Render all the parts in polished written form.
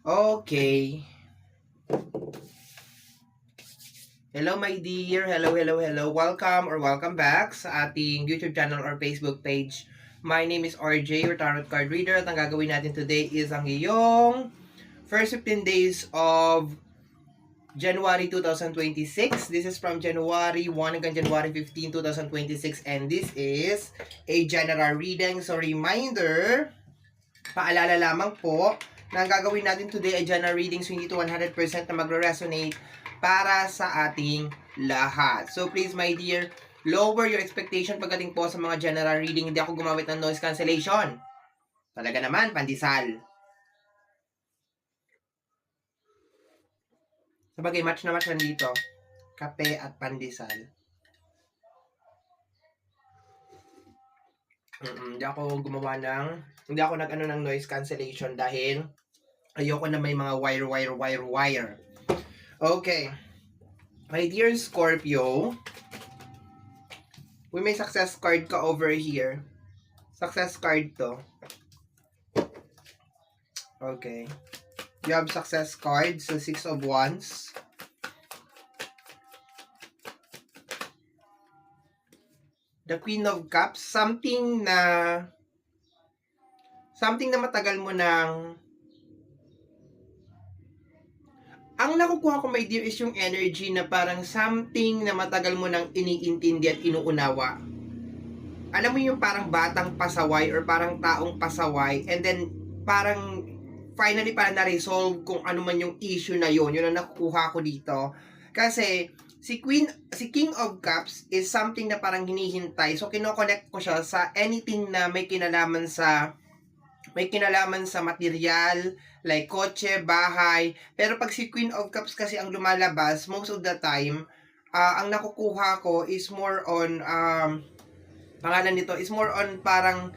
Okay. Hello my dear. Hello. Welcome back sa ating YouTube channel or Facebook page. My name is RJ, your Tarot Card Reader. At ang gagawin natin today is ang iyong first 15 days of January 2026. This is from January 1 hanggang January 15, 2026. And this is a general reading. So reminder, paalala lamang po, na ang gagawin natin today ay general readings, hindi to 100% na magre-resonate para sa ating lahat. So please my dear, lower your expectation pagdating po sa mga general reading. Hindi ako gumamit ng noise cancellation. Talaga naman, pandesal. Sabagay, match na match nandito. Kape at pandesal. Hindi ako nag-ano ng noise cancellation dahil ayoko na may mga wire. Okay. My dear Scorpio, may success card ka over here. Success card to. Okay. You have success card, so 6 of Wands. The Queen of Cups, something na matagal mo nang ang nakukuha ko, my dear, is yung energy na parang something na matagal mo nang iniintindi at inuunawa. Alam mo yung parang batang pasaway or parang taong pasaway, and then parang finally parang na-resolve kung ano man yung issue na yun. Yun ang nakukuha ko dito. Kasi si King of Cups is something na parang hinihintay. So kinoconnect ko siya sa anything na may kinalaman sa material, like kotse, bahay. Pero pag si Queen of Cups kasi ang lumalabas, most of the time, ang nakukuha ko is more on, pangalan nito, is more on parang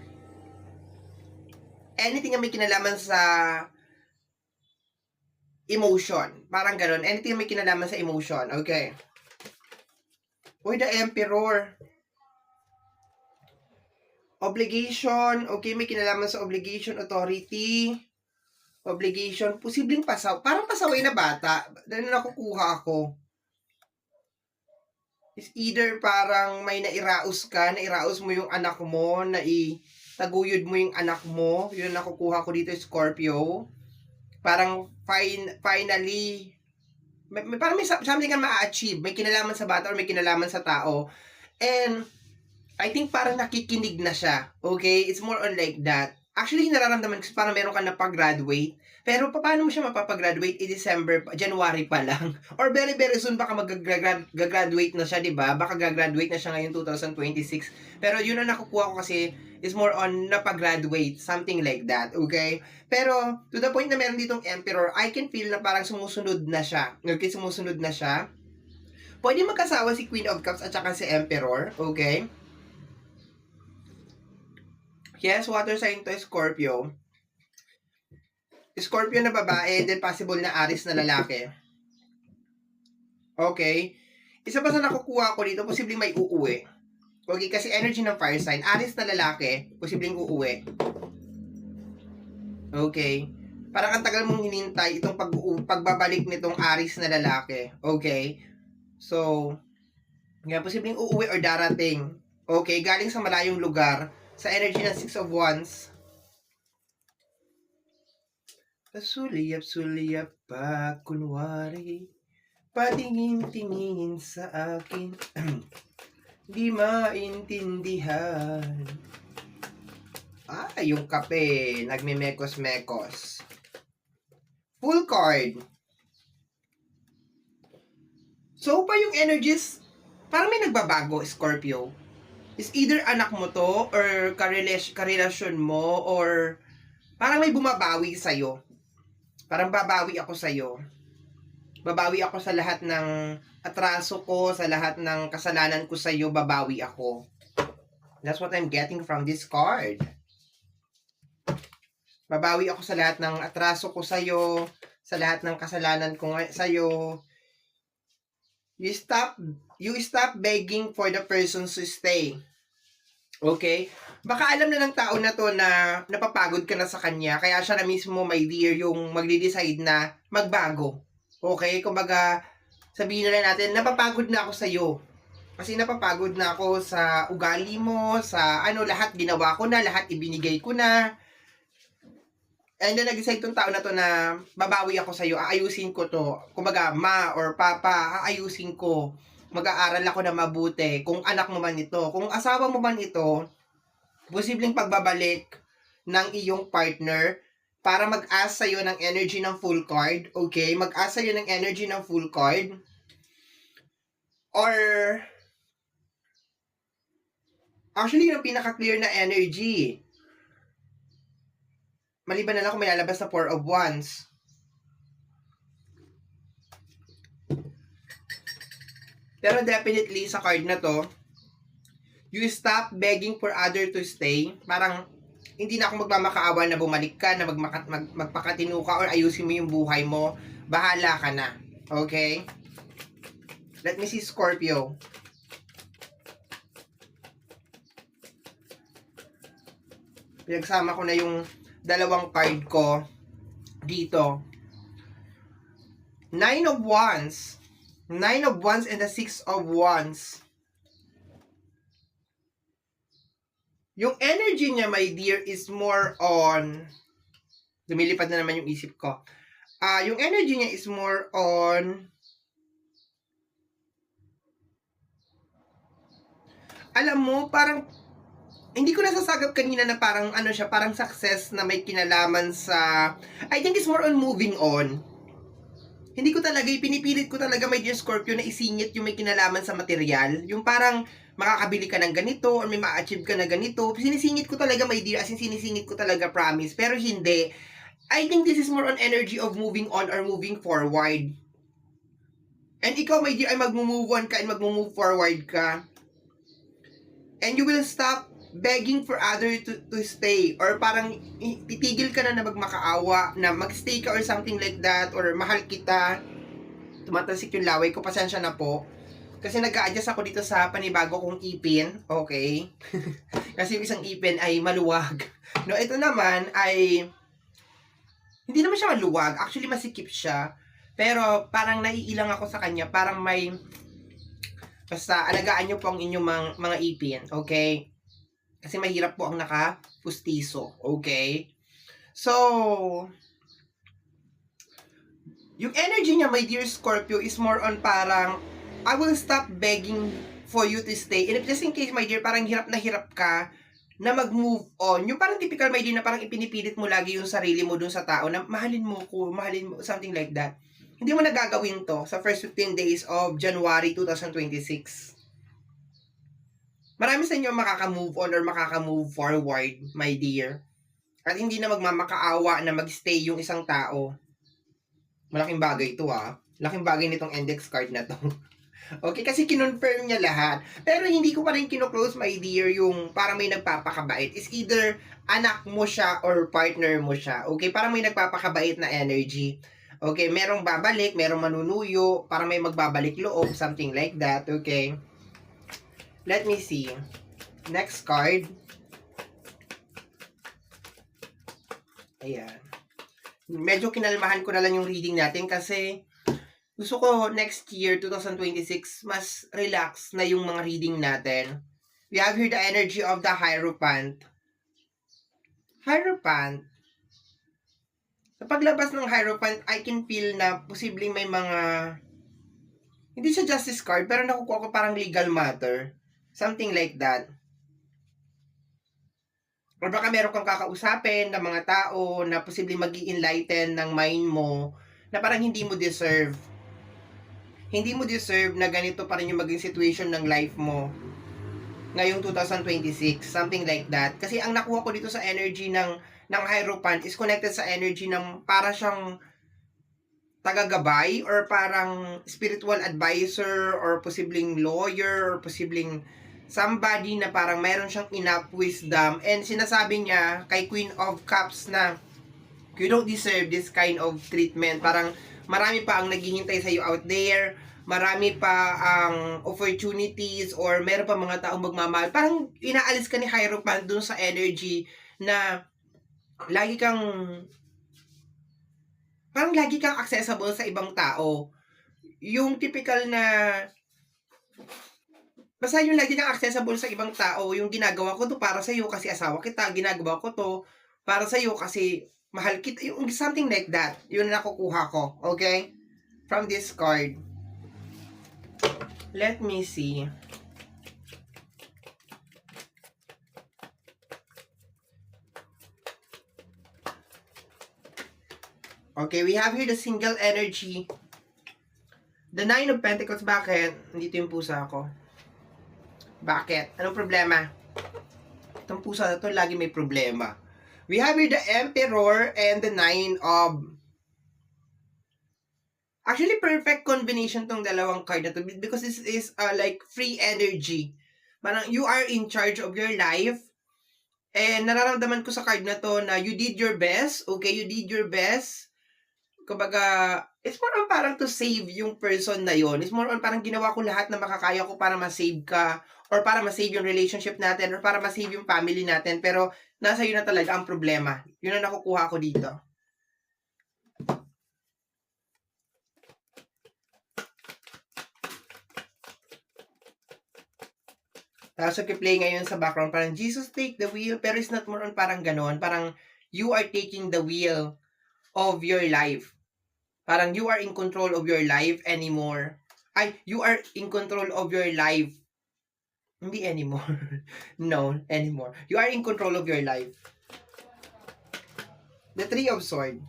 anything na may kinalaman sa emotion. Parang ganun. Anything na may kinalaman sa emotion. Okay. Uy, the Emperor. Obligation. Okay, may kinalaman sa obligation, authority. Obligation. Posibleng parang pasaway na bata. Dahil nakukuha ako. Is either parang may nairaos mo yung anak mo, taguyod mo yung anak mo. Yun ang nakukuha ko dito, Scorpio. Parang finally, parang may something ka ma-achieve. May kinalaman sa bata or may kinalaman sa tao. And I think parang nakikinig na siya. Okay? It's more on like that. Actually, nararamdaman ko parang meron ka na pag-graduate. Pero paano mo siya mapapagraduate? January pa lang. Or very soon baka mag-graduate na siya, di ba? Baka gagraduate na siya ngayon 2026. Pero yun ang nakukuha ko kasi is more on napag-graduate. Something like that. Okay? Pero to the point na meron ditong Emperor, I can feel na parang sumusunod na siya. Okay? Sumusunod na siya. Pwede magkasawa si Queen of Cups at saka si Emperor. Okay? Yes, water sign to Scorpio. Scorpio na babae, then possible na Aries na lalaki. Okay. Isa pa sa nakukuha ko dito, posibleng may uuwi. Okay, kasi energy ng fire sign. Aries na lalaki, posibleng uuwi. Okay. Parang ang tagal mong hinintay itong pagbabalik nitong Aries na lalaki. Okay. So, yan, posibleng uuwi or darating. Okay, galing sa malayong lugar. Sa energy ng 6 of Wands. Pasuliyap pa, kunwari, patingin-tingin sa akin, di maintindihan. Yung kape, nagmimekos-mekos. Full card. So pa yung energies, parang may nagbabago, Scorpio. Is either anak mo to, or karelasyon mo, or parang may bumabawi sa'yo. Parang babawi ako sa'yo. Babawi ako sa lahat ng atraso ko, sa lahat ng kasalanan ko sa'yo, babawi ako. That's what I'm getting from this card. Babawi ako sa lahat ng atraso ko sa'yo, sa lahat ng kasalanan ko sa'yo. You stop begging for the person to stay. Okay? Baka alam na ng tao na to na napapagod ka na sa kanya, kaya siya na mismo, my dear, yung magde-decide na magbago. Okay? Kumbaga, sabihin na natin, napapagod na ako sa'yo. Kasi napapagod na ako sa ugali mo, sa lahat ginawa ko na, lahat ibinigay ko na. And then, nag-decide tong tao na to na babawi ako sa'yo, aayusin ko to. Kumbaga, ma or papa, aayusin ko. Mag-aaral ako na mabuti. Kung anak mo man ito, kung asawa mo man ito, posibleng pagbabalik ng iyong partner para mag-ask sa'yo ng energy ng full card. Okay? Mag-ask sa'yo ng energy ng full card. Or, actually, yung pinaka-clear na energy. Maliban na lang kung may lalabas na 4 of Wands. Pero definitely, sa card na to, you stop begging for other to stay. Parang, hindi na ako magmamakaawa na bumalik ka, na magpakatino ka, or ayusin mo yung buhay mo. Bahala ka na. Okay? Let me see Scorpio. Pinagsama ko na yung dalawang card ko dito. 9 of Wands. 9 of Wands and the 6 of Wands. Yung energy niya, my dear, is more on... Lumilipad na naman yung isip ko. Yung energy niya is more on... Alam mo, parang... Hindi ko nasasagap kanina na parang siya, parang success na may kinalaman sa... I think it's more on moving on. Hindi ko talaga, pinipilit ko talaga, my dear Scorpio, na isingit yung may kinalaman sa material. Yung parang makakabili ka ng ganito or may ma-achieve ka na ganito. Sinisingit ko talaga, my dear, as in sinisingit ko talaga, promise. Pero hindi. I think this is more on energy of moving on or moving forward. And ikaw, my dear, ay mag-move on ka and mag-move forward ka. And you will stop begging for other to stay, or parang titigil ka na magmakaawa, na magstay ka or something like that, or mahal kita. Tumatasik yung laway ko, pasensya na po. Kasi nag-a-adjust ako dito sa panibago kong ipin, okay? Kasi yung isang ipin ay maluwag. No, ito naman ay, hindi naman siya maluwag, actually masikip siya. Pero parang naiilang ako sa kanya, parang may, basta alagaan nyo po ang inyong mga ipin, okay? Kasi mahirap po ang nakapustiso. Okay? So, yung energy niya, my dear Scorpio, is more on parang, I will stop begging for you to stay. And if just in case, my dear, parang hirap na hirap ka na mag-move on. Yung parang typical, my dear, na parang ipinipilit mo lagi yung sarili mo dun sa tao na mahalin mo ko, mahalin mo, something like that. Hindi mo nagagawin to sa first 15 days of January 2026. Marami sa inyo makaka-move on or makaka-move forward, my dear. At hindi na magmamakaawa na mag-stay yung isang tao. Malaking bagay ito Malaking bagay nitong index card na to. Okay, kasi kinonfirm niya lahat. Pero hindi ko pa rin kino-close, my dear, yung parang may nagpapakabait. Is either anak mo siya or partner mo siya. Okay, parang may nagpapakabait na energy. Okay, merong babalik, merong manunuyo, parang may magbabalik loob, something like that. Okay. Let me see. Next card. Ayan. Medyo kinalmahan ko na lang yung reading natin kasi gusto ko next year, 2026, mas relax na yung mga reading natin. We have here the energy of the Hierophant. Hierophant. Sa paglabas ng Hierophant, I can feel na posibleng may mga... Hindi siya justice card, pero nakukuha ko parang legal matter. Something like that. Or baka meron kang kakausapin ng mga tao na posibleng mag-i-enlighten ng mind mo na parang hindi mo deserve. Hindi mo deserve na ganito pa rin yung maging situation ng life mo ngayong 2026. Something like that. Kasi ang nakuha ko dito sa energy ng Hierophant is connected sa energy ng para siyang tagagabay or parang spiritual advisor or posibleng lawyer or posibleng somebody na parang mayroon siyang enough wisdom, and sinasabi niya kay Queen of Cups na you don't deserve this kind of treatment. Parang marami pa ang naghihintay sa iyo out there, marami pa ang opportunities or meron pa mga taong magmamahal. Parang inaalis ka ni Hierophant dun sa energy na lagi kang accessible sa ibang tao. Yung typical na basta yung lagi kang accessible sa ibang tao, yung ginagawa ko to para sa iyo kasi asawa kita, ginagawa ko to para sa iyo kasi mahal kita, yung something like that. Yun na nakukuha ko, okay? From this card. Let me see. Okay, we have here the single energy. The Nine of Pentacles. Bakit? Nandito yung pusa ko. Bakit? Anong problema? Itong pusa na to lagi may problema. We have here the Emperor and the Nine of... Actually, perfect combination tong dalawang card na to because this is like free energy. Parang you are in charge of your life. And nararamdaman ko sa card na to na you did your best. Okay, you did your best. Kumbaga, it's more on parang to save yung person na yon. It's more on parang ginawa ko lahat na makakaya ko para ma-save ka or para ma-save yung relationship natin or para ma-save yung family natin. Pero nasa yun na talaga ang problema. Yun ang nakukuha ko dito. Tapos play ngayon sa background, parang Jesus take the wheel, pero it's not more on parang ganon. Parang you are taking the wheel of your life. Parang you are in control of your life anymore. You are in control of your life. Hindi anymore. No, anymore. You are in control of your life. The Three of Swords.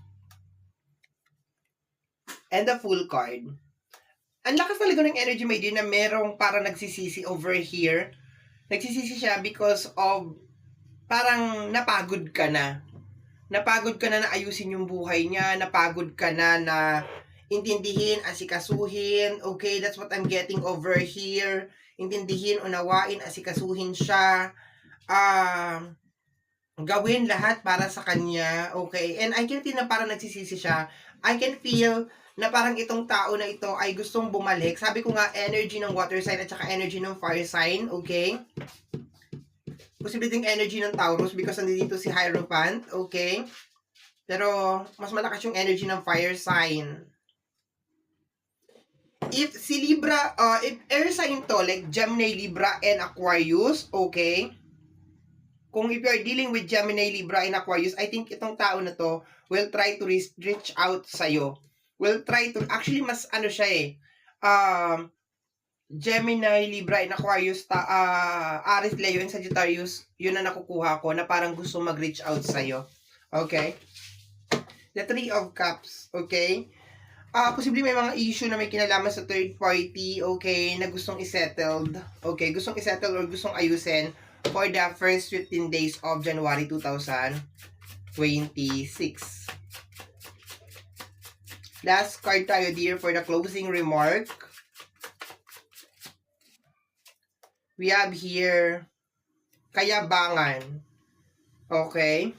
And the Full card. Ang lakas talaga ng energy, my dear, na merong parang nagsisisi over here. Nagsisisi siya because of parang napagod ka na. Napagod ka na ayusin yung buhay niya, napagod ka na intindihin, asikasuhin, okay, that's what I'm getting over here. Intindihin, unawain, asikasuhin siya, gawin lahat para sa kanya, okay? And I can feel na parang nagsisisi siya. I can feel na parang itong tao na ito ay gustong bumalik. Sabi ko nga, energy ng water sign at saka energy ng fire sign, okay? Posible ding energy ng Taurus because nandito si Hierophant, okay? Pero mas malakas yung energy ng fire sign. If si Libra, if air sign to, like Gemini, Libra, and Aquarius, okay? Kung if you are dealing with Gemini, Libra, and Aquarius, I think itong tao na to will try to reach out sa'yo. Will try to, actually mas ano siya eh, Gemini, Libra, and Aquarius, Aries, Leo, and Sagittarius, yun na nakukuha ko na parang gusto mag-reach out sa'yo. Okay? The Three of Cups, okay? Posible may mga issue na may kinalaman sa third party, okay, na gustong isettled, okay, gustong isettle or gustong ayusin for the first 15 days of January 2026. Last card tayo, dear, for the closing remark. We have here, kayabangan. Okay?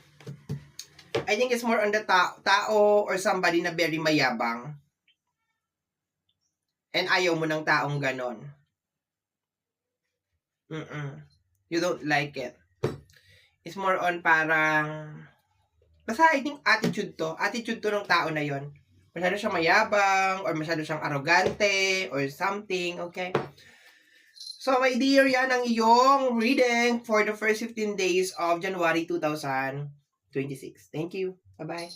I think it's more on the tao or somebody na very mayabang. And ayaw mo ng taong ganon. You don't like it. It's more on parang, basta I think attitude to ng tao na yon. Masyado siyang mayabang or masyado siyang arrogante or something, okay? So, my dear, yan ang iyong reading for the first 15 days of January 2026. Thank you. Bye-bye.